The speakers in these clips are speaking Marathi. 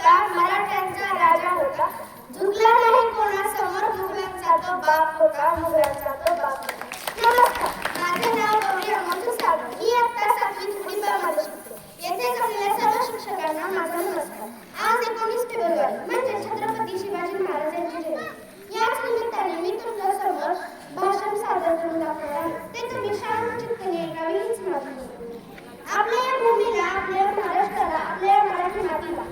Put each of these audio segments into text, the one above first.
होता, मराठ्यांचा राजा होता. झुकला नाही कोणासमोर, मुघलांचा तो बाप होता, मुघलांचा तो बाप होता. नमस्कार, माझे नाव गौरी अमोल सागर. मी आता 7वी मध्ये शिकते. येथे जमलेल्या सर्व शिक्षकांना माझा नमस्कार. आज 19 फेब्रुवारी म्हणजे छत्रपती शिवाजी महाराजांची जयंती. याच निमित्ताने मी तुमच्यासमोर भाषण सादर करून दाखवणार आहे. ते तुम्ही शांतचित्ताने ऐकावे हीच माझी. आपल्या या भूमीला, आपल्या महाराष्ट्राला, आपल्या मराठी मातीला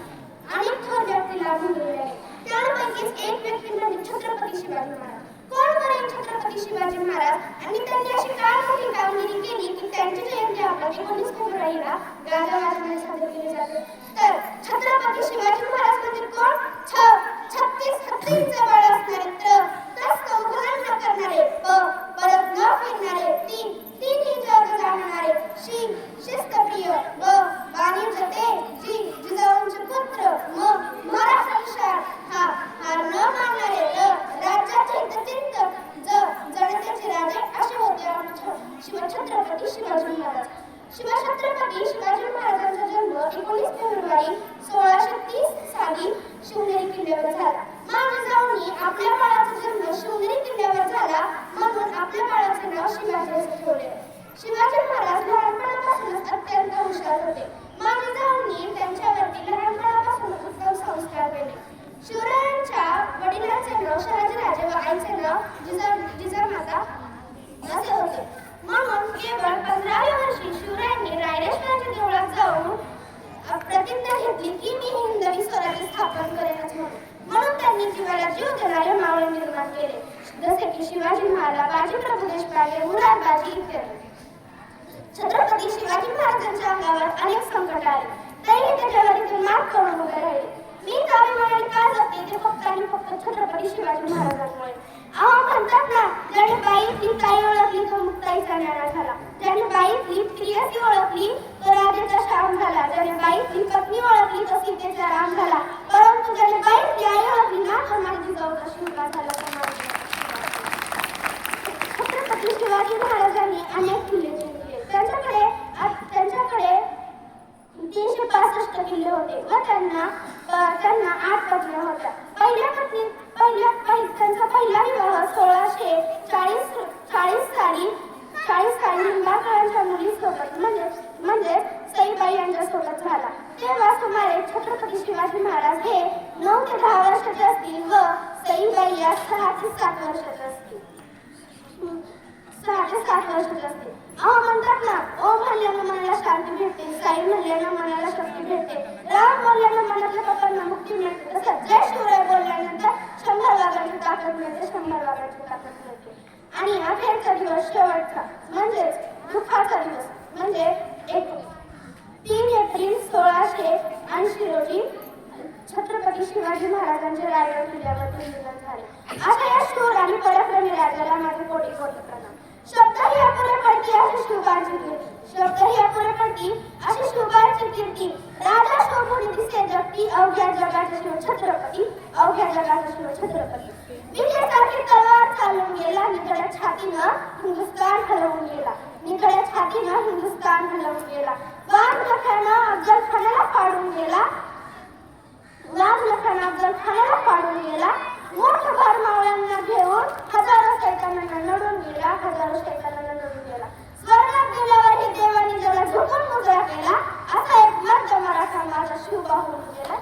अनेक थोर व्यक्ती लागून गेलेले आहेत. त्यापैकीच एक व्यक्ती म्हणजे छत्रपती शिवाजी महाराज. कोण करेल छत्रपती शिवाजी महाराज आणि त्यांनी अशी काय मोठी कामगिरी केली की त्यांची जयंती आपल्या 19 फेब्रुवारीला गाजावाजाने साजरी केली जाते. तर छत्रपती शिवाजी महाराज म्हणजे कोण? 36 हत्तींचे बळ असणारे, त्रस्त मुघलांना करणारे, परत न फिरणारे, तिन्ही जग जाणणारे, शिस्तप्रिय, वाणिज्य ते जिजाऊंचे पुत्र, महाराष्ट्र विशाल, हार न मानणारे, राज्याचे हितचिंत, जनतेचे राजे असे होते छत्रपती शिवाजी महाराज. छत्रपती शिवाजी महाराजांचा जन्म 19 फेब्रुवारी 1630 साली शिवनेरी किल्ल्यावर झाला. जिजाऊंनी आपल्या बाळाचा जन्म शिवनेरी किल्ल्यावर झाला म्हणून आपल्या बाळाचे नाव शिवाजी असे ठेवले. शिवाजी महाराज लहानपणापासूनच अत्यंत हुशार होते. जिजाऊंनी त्यांच्यावरती लहानपणापासून उत्तम संस्कार केले. शिवरायांच्या वडिलांचे नाव शहाजीराजे व आईचे नाव जिजामाता असे होते. म्हणून केवळ 15व्या वर्षी शिवरायांनी रायरेश्वराच्या देवळात जाऊन प्रतिज्ञा घेतली की मी हिंदवी स्वराज्य स्थापन करेनच म्हणून त्यांनी जीवाला जीव देणारे मावळे निर्माण केले, जसे की शिवाजी महाराज, बाजी प्रभू देशपांडे, मुरारबाजी इत्यादी. छत्रपती शिवाजी महाराजांच्या अंगावर अनेक संकट आले तरीही ते जगातून मात करून उभे राहिले. मी तारुण्याने का जगते ते फक्त आणि फक्त छत्रपती शिवाजी महाराजांमुळे. म्हणतात ना, ज्याने बाईतली ताई ओळखली तो मुक्ताईचा न्याणा झाला. ज्याने बाईतली प्रियसी ओळखली तो राजाचा श्याम झाला. ज्याने बाईतली पत्नी ओळखली तो सीतेचा राम झाला. परंतु ज्याने बाईतली आई ओळखली ना तो माझी जिजाऊचा शिवका झाला. छत्रपती शिवाजी महाराजांनी अनेक किल्ले जिंकले. त्यांच्याकडे 365 किल्ले होते व त्यांना 8 पत्नी होत्या. त्यांचा पहिला विवाह 1640 साली लिंबाळकरांच्या मुलीसोबत म्हणजे सईबाई यांच्यासोबत झाला. तेव्हा सुमारे छत्रपती शिवाजी महाराज हे 9 ते 10 वर्षाचे असतील व सईबाई या 6 ते 7 वर्षाच्या असतील. म्हणतात ना, ओम म्हणल्यानं मनाला शांती भेटते, साई म्हणल्यानं मनाला शक्ती भेटते, राम बोलल्यानं मनातल्या पप्पांना मुक्ती मिळते. तसंच जय शिवराय बोलल्यानंतर 100 वाघांची ताकद मिळते, 100 वाघांची ताकद मिळते. आणि अखेरचा दिवस, शेवटचा म्हणजेच दुःखाचा दिवस म्हणजे 3 एप्रिल 1680 रोजी छत्रपती शिवाजी महाराजांचे रायगड किल्ल्यावरती निधन झाले. अशा या शूर आणि पराक्रमी राजाला माझे कोटी कोटी प्रणाम. शब्दही अपुरे पडती अशी शिवबाची कीर्ती, शब्दही अपुरे पडती अशी शिवबाची कीर्ती. राजा शोभून दिसे जगती, अवघ्या जगाचा शिव छत्रपती, अवघ्या जगाचा शिव छत्रपती. विजेसारखी तलवार चालून गेला, निखळ्या छातीनं हिंदुस्थान हलवून गेला, निखळ्या छातीनं हिंदुस्थान हलवून गेला. वाघ नखानं अफजल खानाला फाडून गेला, अफजल खानाला फाडून गेला. मोठ भर मावळ्यांना घेऊन हजारो सैतानांना नडून गेला, हजारो सैतानांना नडून गेला. स्वर्गात गेल्यावर हे देवानी जरा झुकून मुजरा केला. असा एक मर्द मराठा माझा शिवबा होऊन गेला.